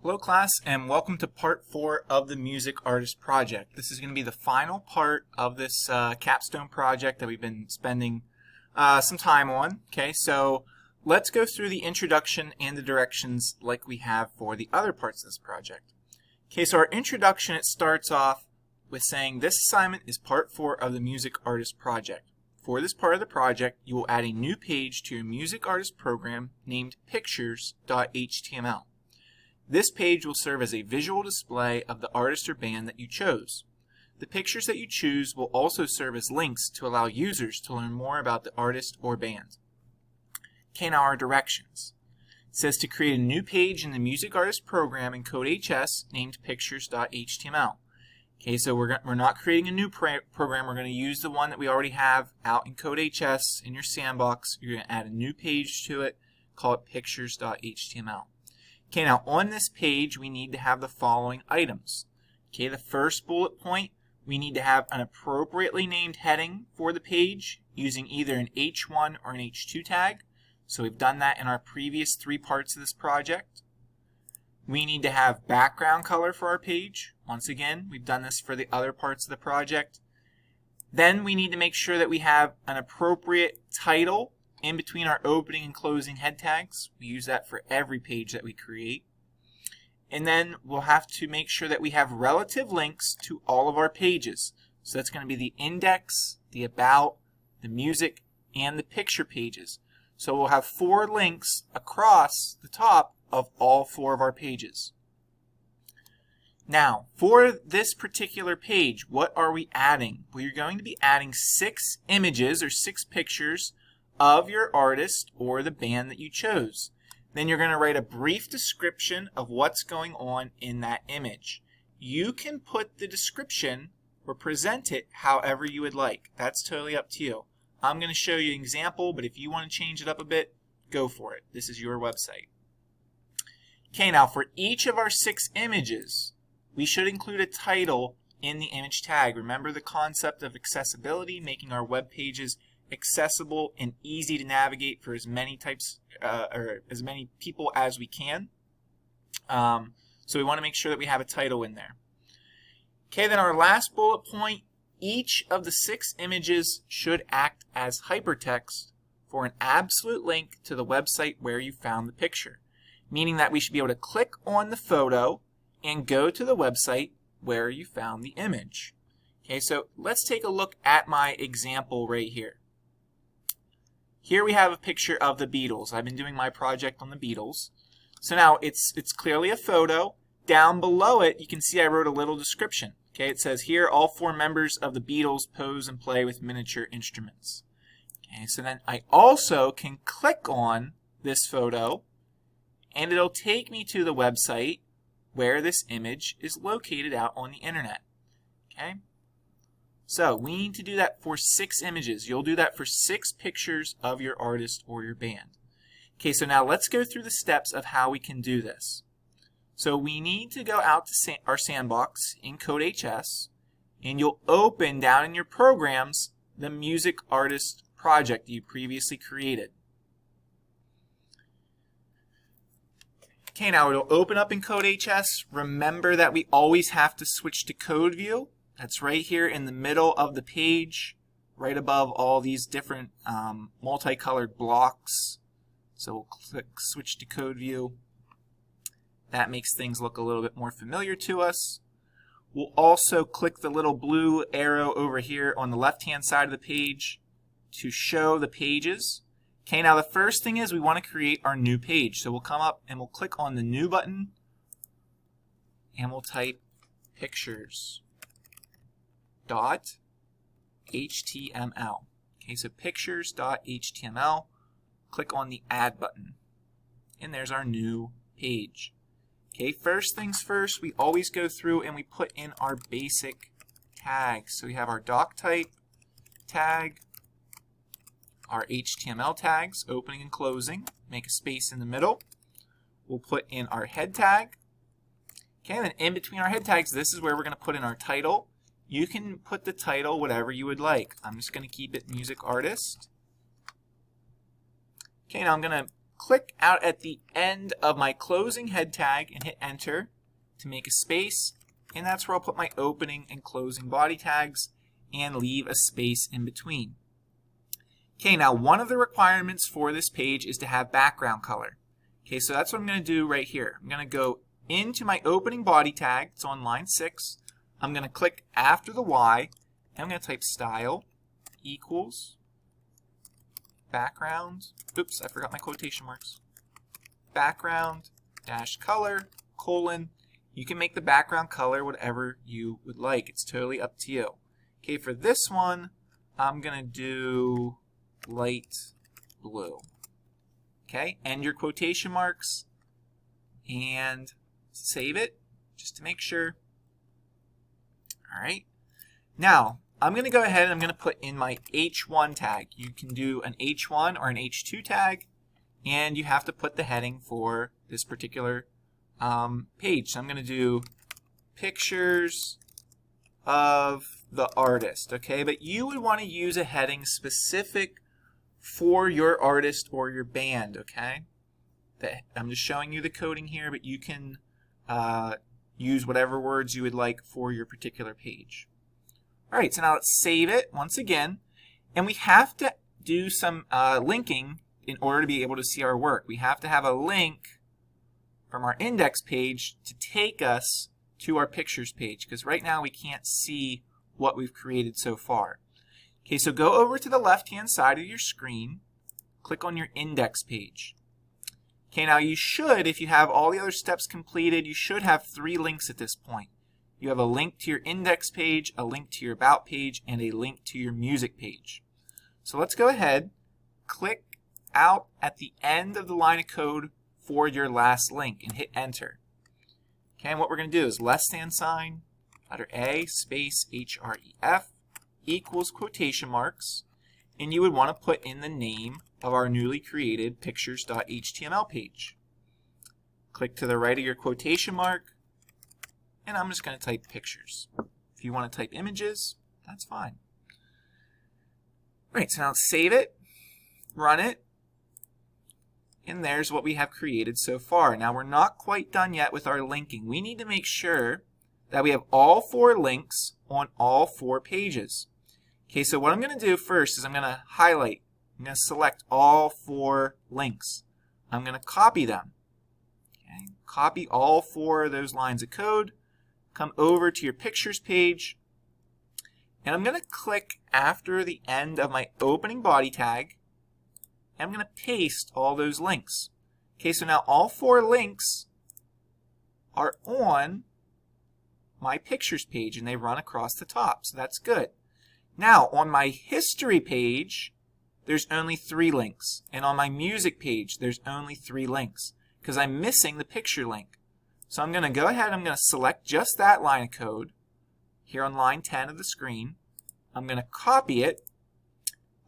Hello class, and welcome to part 4 of the Music Artist Project. This is going to be the final part of this capstone project that we've been spending some time on. Okay, so let's go through the introduction and the directions like we have for the other parts of this project. Okay, so our introduction, it starts off with saying this assignment is part 4 of the Music Artist Project. For this part of the project, you will add a new page to your Music Artist program named pictures.html. This page will serve as a visual display of the artist or band that you chose. The pictures that you choose will also serve as links to allow users to learn more about the artist or band. Okay, now our directions. It says to create a new page in the Music Artist program in CodeHS named pictures.html. Okay, so we're not creating a new program. We're going to use the one that we already have out in CodeHS in your sandbox. You're going to add a new page to it, call it pictures.html. Okay, now on this page, we need to have the following items. Okay, the first bullet point, we need to have an appropriately named heading for the page using either an H1 or an H2 tag. So we've done that in our previous 3 parts of this project. We need to have background color for our page. Once again, we've done this for the other parts of the project. Then we need to make sure that we have an appropriate title in between our opening and closing head tags. We use that for every page that we create. And then we'll have to make sure that we have relative links to all of our pages. So that's going to be the index, the about, the music, and the picture pages. So we'll have 4 links across the top of all 4 of our pages. Now, for this particular page, what are we adding? Well, you're going to be adding 6 images or 6 pictures of your artist or the band that you chose. Then you're going to write a brief description of what's going on in that image. You can put the description or present it however you would like. That's totally up to you. I'm going to show you an example, but if you want to change it up a bit, go for it. This is your website. Okay, now for each of our 6 images, we should include a title in the image tag. Remember the concept of accessibility, making our web pages accessible and easy to navigate for as many types or as many people as we can. So we want to make sure that we have a title in there. Okay, then our last bullet point, each of the 6 images should act as hypertext for an absolute link to the website where you found the picture, meaning that we should be able to click on the photo and go to the website where you found the image. Okay, so let's take a look at my example right here. Here we have a picture of the Beatles. I've been doing my project on the Beatles. So now it's clearly a photo. Down below it, you can see I wrote a little description. Okay, it says here, all 4 members of the Beatles pose and play with miniature instruments. Okay, so then I also can click on this photo, and it'll take me to the website where this image is located out on the internet. Okay? So we need to do that for 6 images. You'll do that for 6 pictures of your artist or your band. Okay, so now let's go through the steps of how we can do this. So we need to go out to our sandbox in CodeHS, and you'll open down in your programs the Music Artist project that you previously created. Okay, now it'll open up in CodeHS. Remember that we always have to switch to code view. That's right here in the middle of the page, right above all these different multicolored blocks. So we'll click switch to code view. That makes things look a little bit more familiar to us. We'll also click the little blue arrow over here on the left-hand side of the page to show the pages. Okay, now the first thing is we want to create our new page. So we'll come up and we'll click on the new button and we'll type pictures.html. Okay, so pictures.html. Click on the add button. And there's our new page. Okay, first things first, we always go through and we put in our basic tags. So we have our doc type tag, our HTML tags, opening and closing, make a space in the middle. We'll put in our head tag. Okay, and then in between our head tags, this is where we're going to put in our title. You can put the title whatever you would like. I'm just going to keep it Music Artist. Okay, now I'm going to click out at the end of my closing head tag and hit enter to make a space, and that's where I'll put my opening and closing body tags and leave a space in between. Okay, now one of the requirements for this page is to have background color. Okay, so that's what I'm going to do right here. I'm going to go into my opening body tag. It's on line 6. I'm going to click after the Y, and I'm going to type style equals background. Oops, I forgot my quotation marks. Background dash color colon. You can make the background color whatever you would like. It's totally up to you. Okay, for this one, I'm going to do light blue. Okay, end your quotation marks and save it just to make sure. All right, now I'm going to go ahead and I'm going to put in my H1 tag. You can do an H1 or an H2 tag, and you have to put the heading for this particular page. So I'm going to do pictures of the artist, okay? But you would want to use a heading specific for your artist or your band, okay? I'm just showing you the coding here, but you can use whatever words you would like for your particular page. All right, so now let's save it once again, and we have to do some linking in order to be able to see our work. We have to have a link from our index page to take us to our pictures page, because right now we can't see what we've created so far. Okay, so go over to the left-hand side of your screen, click on your index page. Okay, now you should, if you have all the other steps completed, you should have 3 links at this point. You have a link to your index page, a link to your about page, and a link to your music page. So let's go ahead, click out at the end of the line of code for your last link and hit enter. Okay, and what we're going to do is less than sign, letter A, space href, equals quotation marks, and you would want to put in the name of our newly created pictures.html page. Click to the right of your quotation mark, and I'm just going to type pictures. If you want to type images, that's fine. All right, so now let's save it, run it, and there's what we have created so far. Now we're not quite done yet with our linking. We need to make sure that we have all 4 links on all 4 pages. Okay, so what I'm going to do first is I'm going to highlight. I'm going to select all 4 links. I'm going to copy them. Okay, copy all 4 of those lines of code. Come over to your pictures page, and I'm going to click after the end of my opening body tag, and I'm going to paste all those links. Okay, so now all 4 links are on my pictures page, and they run across the top, so that's good. Now, on my history page, there's only 3 links, and on my music page, there's only 3 links, because I'm missing the picture link. So I'm going to go ahead, I'm going to select just that line of code here on line 10 of the screen. I'm going to copy it.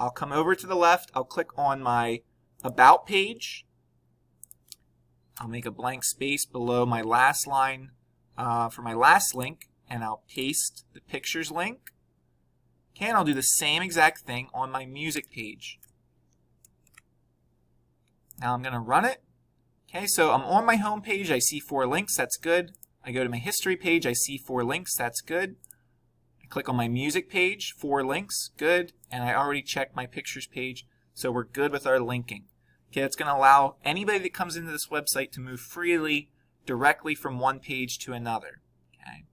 I'll come over to the left. I'll click on my About page. I'll make a blank space below my last line for my last link, and I'll paste the pictures link. Okay, and I'll do the same exact thing on my music page. Now I'm going to run it. Okay, so I'm on my home page. I see 4 links. That's good. I go to my history page. I see 4 links. That's good. I click on my music page. 4 links. Good. And I already checked my pictures page, so we're good with our linking. Okay, it's going to allow anybody that comes into this website to move freely directly from one page to another. Okay.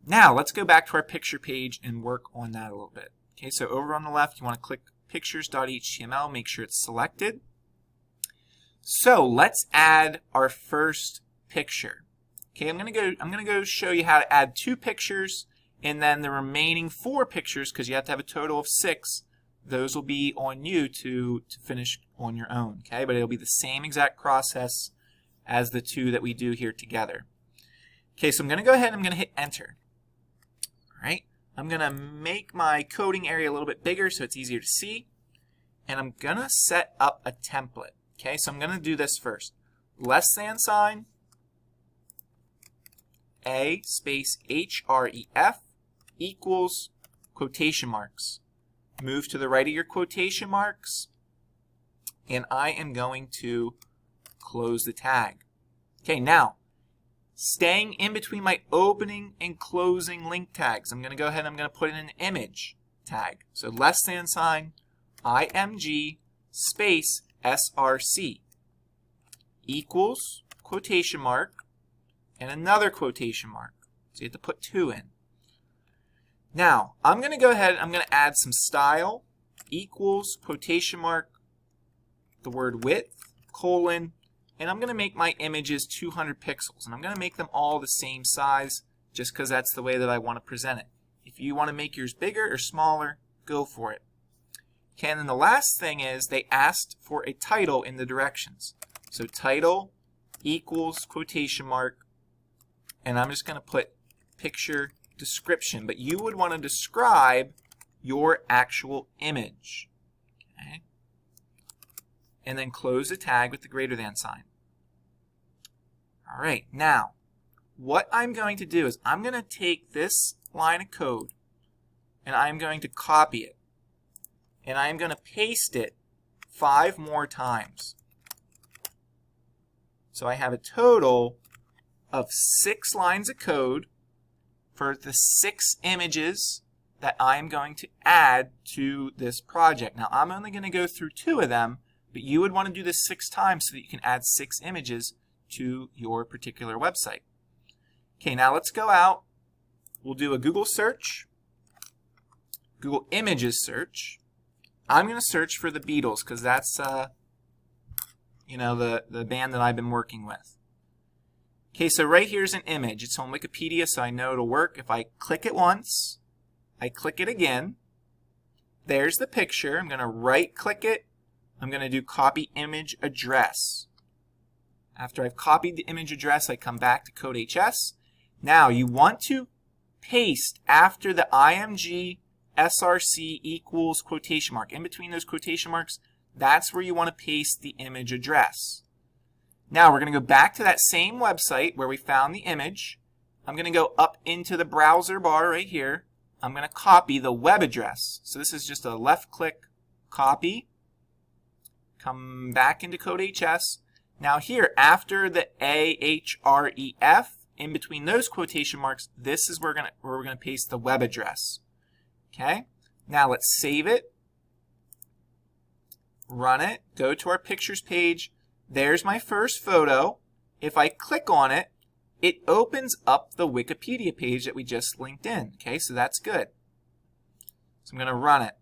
Now let's go back to our picture page and work on that a little bit. Okay, so over on the left, you want to click pictures.html. Make sure it's selected. So let's add our first picture. Okay, I'm gonna go show you how to add 2 pictures, and then the remaining 4 pictures, because you have to have a total of 6. Those will be on you to finish on your own. Okay, but it'll be the same exact process as the 2 that we do here together. Okay, so I'm gonna go ahead and I'm gonna hit enter. All right, I'm gonna make my coding area a little bit bigger so it's easier to see, and I'm gonna set up a template. Okay, so I'm going to do this first. Less than sign, A, space href, equals quotation marks. Move to the right of your quotation marks, and I am going to close the tag. Okay, now, staying in between my opening and closing link tags, I'm going to go ahead and I'm going to put in an image tag. So less than sign, IMG space SRC equals quotation mark and another quotation mark. So you have to put 2 in. Now, I'm going to go ahead and I'm going to add some style equals quotation mark, the word width, colon, and I'm going to make my images 200 pixels. And I'm going to make them all the same size just because that's the way that I want to present it. If you want to make yours bigger or smaller, go for it. Okay, and then the last thing is they asked for a title in the directions. So title equals quotation mark, and I'm just going to put picture description. But you would want to describe your actual image. Okay? And then close the tag with the greater than sign. All right, now what I'm going to do is I'm going to take this line of code and I'm going to copy it. And I'm going to paste it 5 more times. So I have a total of 6 lines of code for the 6 images that I'm going to add to this project. Now I'm only going to go through 2 of them, but you would want to do this 6 times so that you can add 6 images to your particular website. Okay, now let's go out. We'll do a Google search, Google Images search. I'm going to search for the Beatles because that's the band that I've been working with. Okay, so right here's an image. It's on Wikipedia, so I know it'll work. If I click it once, I click it again, there's the picture. I'm going to right click it. I'm going to do copy image address. After I've copied the image address, I come back to Code.hs. Now you want to paste after the IMG SRC equals quotation mark. In between those quotation marks, that's where you want to paste the image address. Now we're going to go back to that same website where we found the image. I'm going to go up into the browser bar right here. I'm going to copy the web address. So this is just a left click copy. Come back into Code.hs. Now here, after the AHREF, in between those quotation marks, this is where we're going to paste the web address. Okay, now let's save it, run it, go to our pictures page. There's my first photo. If I click on it, it opens up the Wikipedia page that we just linked in. Okay, so that's good. So I'm going to run it.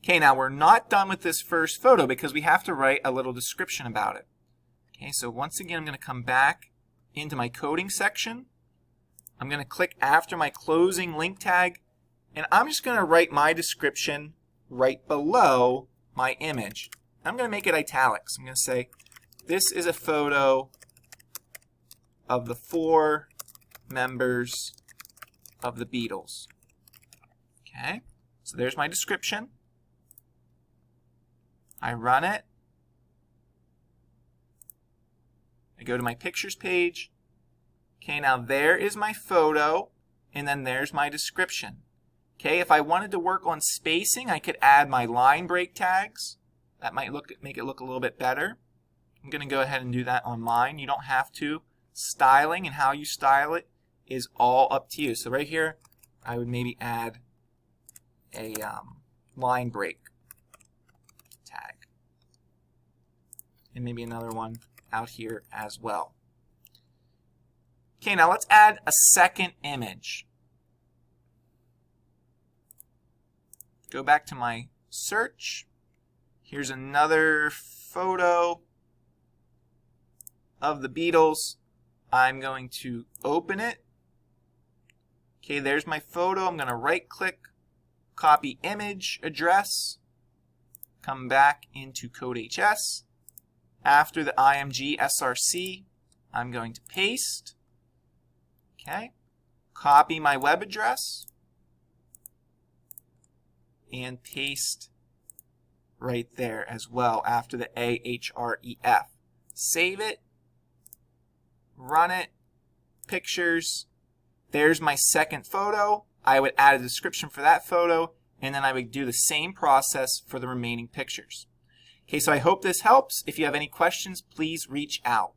Okay, now we're not done with this first photo because we have to write a little description about it. Okay, so once again, I'm going to come back into my coding section. I'm going to click after my closing link tag, and I'm just going to write my description right below my image. I'm going to make it italics. I'm going to say, this is a photo of the 4 members of the Beatles. Okay, so there's my description. I run it. I go to my pictures page. Okay, now there is my photo, and then there's my description. Okay, if I wanted to work on spacing, I could add my line break tags. That might make it look a little bit better. I'm going to go ahead and do that on mine. You don't have to. Styling and how you style it is all up to you. So right here, I would maybe add a line break tag. And maybe another one out here as well. Okay, now let's add a second image. Go back to my search. Here's another photo of the Beatles. I'm going to open it. Okay, there's my photo. I'm going to right click, copy image address, come back into Code.hs. After the IMG SRC, I'm going to paste. Okay, copy my web address and paste right there as well after the AHREF. Save it, run it, pictures. There's my second photo. I would add a description for that photo, and then I would do the same process for the remaining pictures. Okay, so I hope this helps. If you have any questions, please reach out.